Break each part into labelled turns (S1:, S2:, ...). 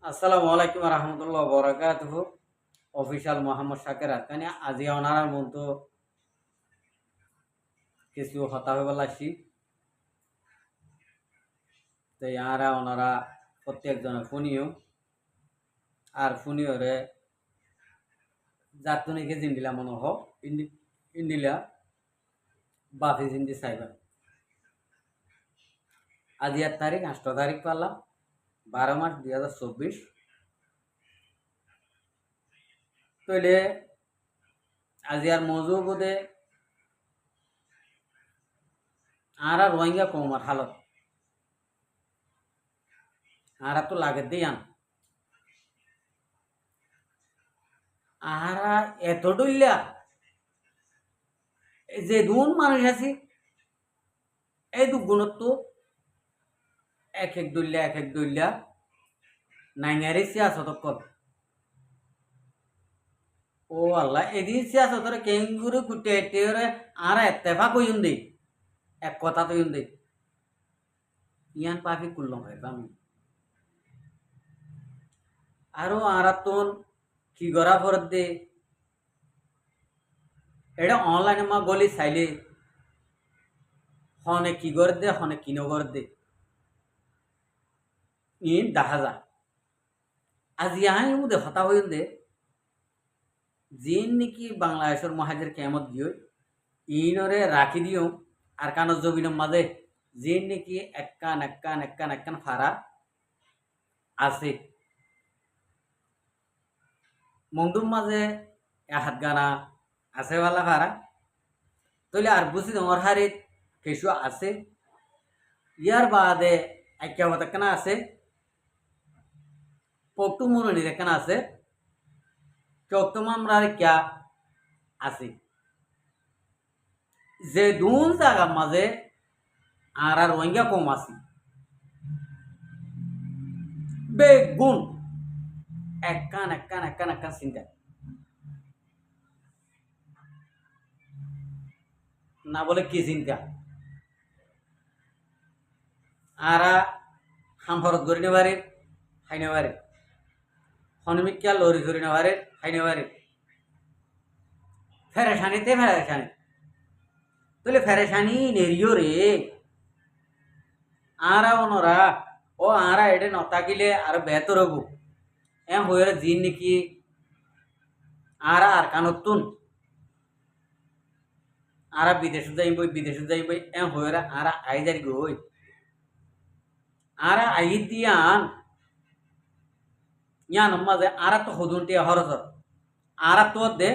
S1: আসসালামু আলাইকুম রহমতুল্লাহ বরাকাতুহ। অফিসিয়াল মোহাম্মদ শাকের আতকানি আজি ওনারার মতো কিছু হতা হয়ে লাগছি। তো ইয়ারা ওনারা প্রত্যেকজনে ফোনিও আর ফোনিওরে জাতুনিকে জিন্দিলা মনে হোক ইন্দিলা বাফি জিন্দি সাইবার। আজি 8 তারিখ 8 তারিখ পারলাম 12 মার্চ 2024। তৈলে আজি আর মজু বোধে আর রোহিঙ্গা কমার হালত আর তো লাগে দিয়ান আর এত ডুইলা যে দুন মানুষ আছি এই দু গুণত্ব এক এক দইলা নাইঙারি সিয়াসত কর। ও আল্লাহ এদিন সিয়াসতরে কেঙ্গুরি কুটে এটেরে আর এত্তেফা কইন দে এক কথা তৈন দে ইয়ান পাখি কুল্লম হয় আমি আরো আরাতন কি গড়া ফরত দে এটা অনলাইনে মা গলি চাইলে হনে কি গড় দে হনে কি নগর দে ইন দেখা যা আজি আই মুদে হতা হইন দে জিন নাকি বাংলাদেশের মহাজের কেমত দিও ইনরে রাখি দিও আর কানো জমিনের মাঝে জিন নাকি এককান ফারা আছে মংডুম মাঝে হাত গানা আছে বালা ফারা তইলে আর বুঝি তোমার হারিত কিছু আছে ইয়ার বাদে আইকিয়ামত একখানা আছে পক্টু মনোনির একখানা আছে চক্তম আমরা ক্যা আছে যে দুন জায়গার মাঝে আর রোহিঙ্গা কম আছি বেগুন একখান চিন্তা না বলে কি চিন্তা আরা হামফরত গড়ি নেবারে হাই নেবারে হনমিকা লরি ধরে নেবারে হাই নেবারে ফেরেশানিতে ফেরেশানি তাহলে ফেরেশানি নেরিও রে আরা ওনরা ও আরা এডে নতাকিলে আর বেতর হবো এম হয়ে জিন নাকি আরা আর কানতুন আরা বিদেশ যাইব এম হয়ে আরা আইজার গই আরা আই দিয়ান ইয়ান মাঝে আরা তো হদুনটি হরজর আরা তো দে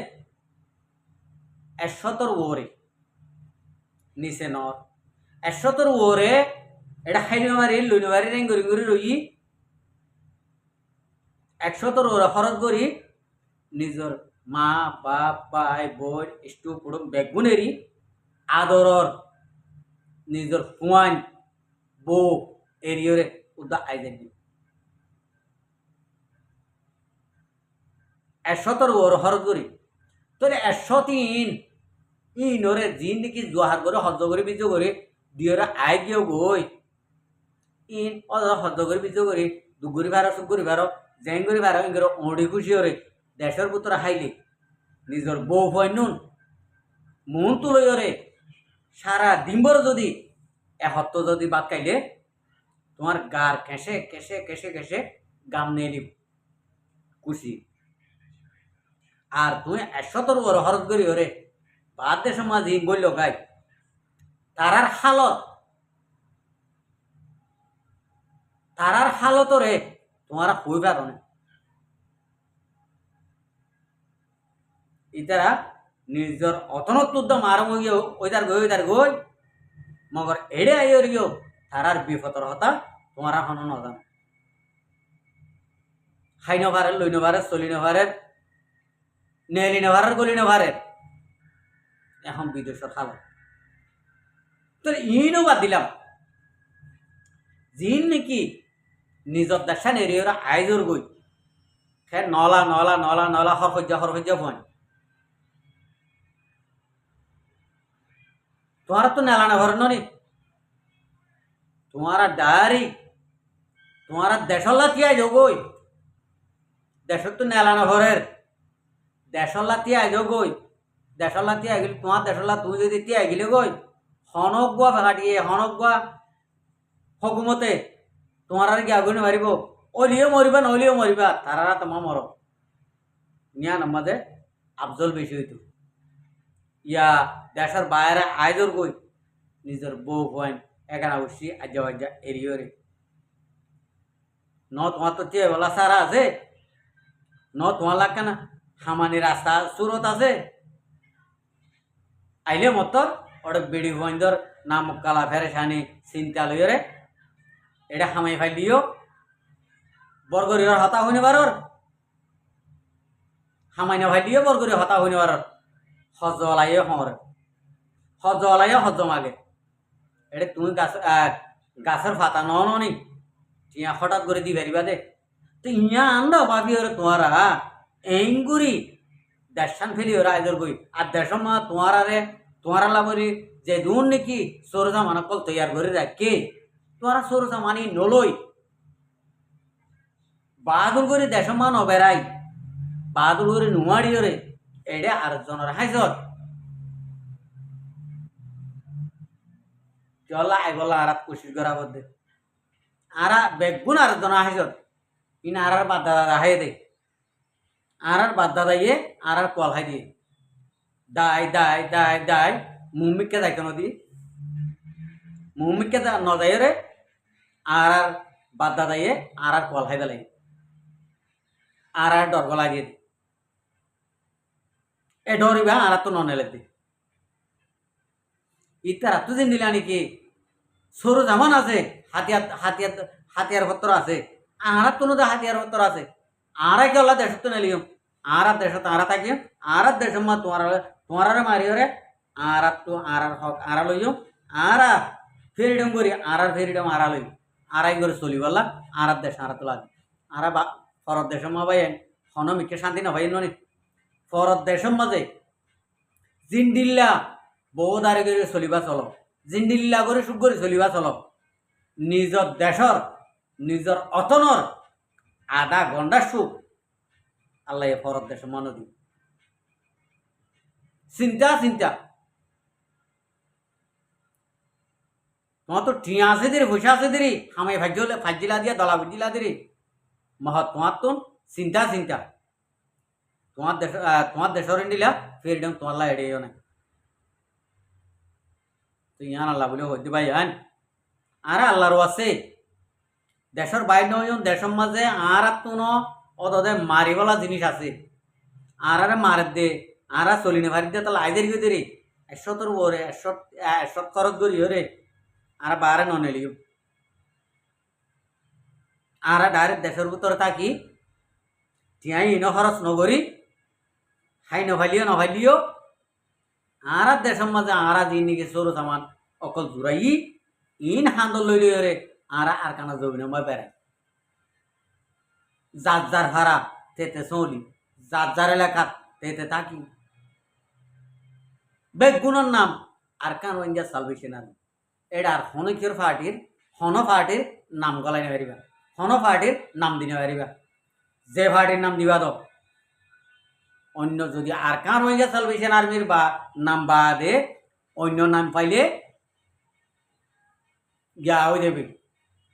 S1: 100 ওরে নিচে নর 100 ওরে এটা খাইনে মারি লইনে মারি রেঙ্গরি গরি রই 100 ওরে খরচ করি নিজর মা বাপ ভাই বোন ইষ্টু কুটুম বেগুনেরি আদরর নিজর ফুয়ান বউ এরিয়রে উদা আইদেন 100 ওরে খরচ করি তোরে 103 ইনরে জিন নাকি জোহার করে হজ্জ করে বিজ করে দিয়রা আই গিয়েও গই ইন হজ্জ করে বিজ করে দুগুরি ভাড়া সুগুরি ভাড়া জেঙ্গুরি ভাড়া ইঙ্গর ওড়ি খুশি হরে দেশের পুতরা হাইলে নিজের বউ হয় নুন মন তুলই হরে সারা দিনবর যদি হত্য যদি বাদ খাইলে তোমার গার কেসে গাম নিয়ে নিব খুশি আর তুই 100 ওর হরত করি হরে বাদ দেশ মাঝি বলল গাই তারার হালত রে তোমার হই পারো না ইতারা নিজের অতনত উদ্যম আরম্ভ হইয়া ওইদার গই মগর এড়ে আইয়র গিয়েও তারার বিপদর হতা তোমার এখনো নজান খাই নভারের লই নভারের চলি নভারের নেলি নভারের গলি নভারের এখন বিদেশের হালত তো ইনও বাদ দিলাম জিন নাকি নিজর দেশা নেরিয়রা আইজোর গই খে নলা হরফজ্জা ভয় তোমার তো নেলানা ঘর নি তোমার ডায়ারি তোমার দেশলা তিয়াই যোগই দেশত তো নেলানো ঘরের দেশল্লা তিয়াই যাও গই দেশল্লা তিয়াই গেলে তোমার দেশল্লা তুমি যদি তিয়াই গেলে গই হনক গোয়া ভাগাটিয়ে হনক গোয়া হকুমতে তোমার আর কি আগুনে মারিব অলিও মরিবা নলিও মরিবা তারা তোমার মর নিয়া নামাজে আফজল বেশি হইতো ইয়া দেশের বাইরে আয়দর গই নিজের বউ পয়েন্ট এখানে বসি আজ্জা আজ্জা এরিও রে ন তোমার তো টিয়া বলা সারা আছে ন তোমার লাগ না হামানি রাস্তা সুরত আছে আইলে মতো ওটা বেড়ি পয়েন্টর নাম কালা ফেরেসানি চিন্তা লইরে এটা হামাই ফাইলিও বরগরির হতা হইনি বারর হামাইনা ফাইলিও বরগরি হতা হইনি বারর হজ লাইও হজ মাগে এটা তুমি গাছের ফাতা নি টিয়া হঠাৎ করে দি পারিবা দে তো ইয়া আন্দা ভাবি ওরে তোমারা এঙ্গুরি দেশান ফেলি ওরা আইদর গই আর দেশম মা তোমারা লাবরি যে দুন নাকি সরজা মানকল তৈয়ার করে রাখে তোমারা সরজা মানি নলই বাহাদুর করে দেশম মা নবেরাই বাহাদুর করে নুয়াড়ি ওরে এটা আর জনের হাইজত চলা আইবলা আর কোশিশ করা বদে আর বেগুন আর জন হাইজত ইন আর বাদ দাদা হাই দে আর বাদ দাদা ইয়ে আর কল হাই দিয়ে দাই দাই দাই দাই মুমিককে যাই কেন দি মুমিককে ন যাই রে আর বাদ দাদা ইয়ে আর কল হাই দিলাই আর ডর গলা দিয়ে দি এ ডরিবা আর তো ননেলে দি ইতারা তুই নিলা নাকি সরু জামান আছে হাতিয়ার পত্র আছে আর কোনো হাতিয়ার পত্র আছে আর কি হল দেশ তো নেলিও আর দেশ তারা থাকিও আর দেশ মা তোমার মারিও রে আর তো আর হক আর লইও আর ফেরিডম করি আর ফেরিডম আর লই আরাই করে চলি বললা আর দেশ আর তো লাগে আর ফরত দেশ মা ভাই হনমিকে শান্তি না ভাই নি ফরত দেশ মাঝে জিন্দিল্লা বহু দাঁড়ে করে চলিবা চলো জিন্দিল্লা করে সুখ করে চলিবা চলো নিজর দেশর নিজর অতনর আধা ঘন্টা সুখ আল্লাহ ফরত দেশ মনে দি চিন্তা তোমার তো টিয়া আছে দিরি পয়সা আছে দিরি হামাই ফাজিলা দিয়া দলা বুঝিলা দিরি মহৎ তোমার তো চিন্তা তোমার দেশর দিলা ফেরিডম তোমার লা এড়িও না তো ইয়ান আল্লাহ বলে হইতে ভাই আন আর আল্লাহরও আছে দেশের বাইরে দেশের মাঝে আর তুন অদে মারিবলা জিনিস আছে আর মারে দে আর চলি না ভারি দে তাহলে আইদের গিয়ে দেরি 100 তোর ওরে 100 খরচ করি ওরে আর বারে ননেলিও আর ডাইরেক্ট দেশের ভিতরে থাকি টিয়াই ইন খরচ নগরি হাই নভালিও আর দেশের মাঝে আর দিনকে সরু সামান অকল জুড়াই ইন হান্দল লইলি রে আর কানা জমি মই বেড়াই যার ভাড়া তেতে চলি যার এলাকাত তেতে থাকি বেগুনের নাম আর কান ওইঞ্জা সালভেশন আর এটা আর হনকির পার্টির নাম গলাই না পারিবা হন পার্টির নাম দিনে পারিবা যে পার্টির নাম দিবা দাও অন্য যদি আর কান রোহিঙ্গা সালভেশন আর্মির বা নাম বাদে অন্য নাম পাইলে গিয়া হয়ে যাবে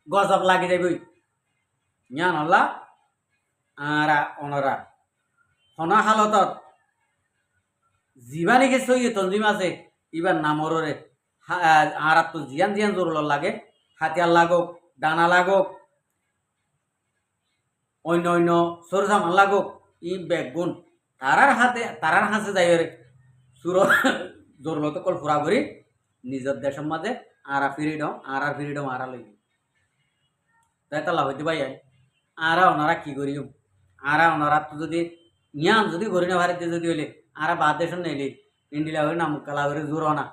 S1: গজব লাগে যাবে ইয়ান আল্লাহ আর অনরা হনা হালতত জীবানিকে সইয়ে তঞ্জিম আছে ইবার নামরে আর তো জিয়ান জোর লাগে হাতিয়ার লাগক দানা লাগক অন্য সরসামান লাগক ই বেগুন তারার হাতে যাই রে সুর জোরলত কল ফুরা করি নিজের দেশের মাঝে আর ফিরিডম আর লই তাই তালা হইতে পাই আর ওনারা কি করি আর ওনারা তো যদি নিয়াম যদি করি না ভারতে যদি হইলে আর বাদ দেশ নেইলে ইন্ডিয়া হয়ে নাম কালা করে জোর না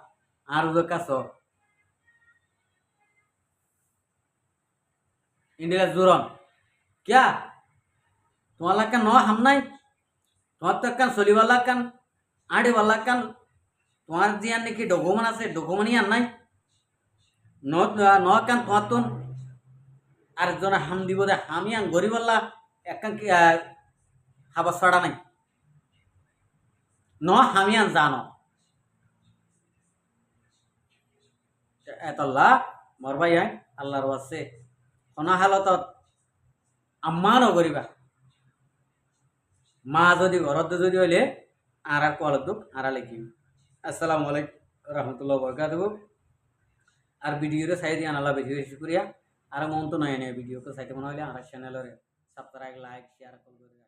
S1: আর কাছ ইন্ডিয়া জোরন क्या তোমার কান ন হাম নাই তোমার তো কান চলিবালা কান আড়িবালা কান তোমার জিয়ান নাকি ডকুমেন্ট আছে ডকুমেন্টই আর নাই ন কান তোমার তো আরেকজনে হাম দিব দে হামি আন গরিবাল্লা একখান হাবাস ফাড়া নাই ন হামিয়ান জানো এতল্লা মর ভাই আল্লাহর আছে কোন হালতত আম্মা নকরিবা মা যদি ঘরত যদি হইলে আর কলত দুঃখ আর লিখিম আসসালামু আলাইকুম রহমতুল্লাহ বরকাতুহু আর ভিডিওরে চাই দিয়ে আনালা বেশি বেশি করিয়া আর মন তো নয় ভিডিওকে চাইতে মনে হলে আর চ্যানেলের সাবস্ক্রাইব লাইক শেয়ার করবে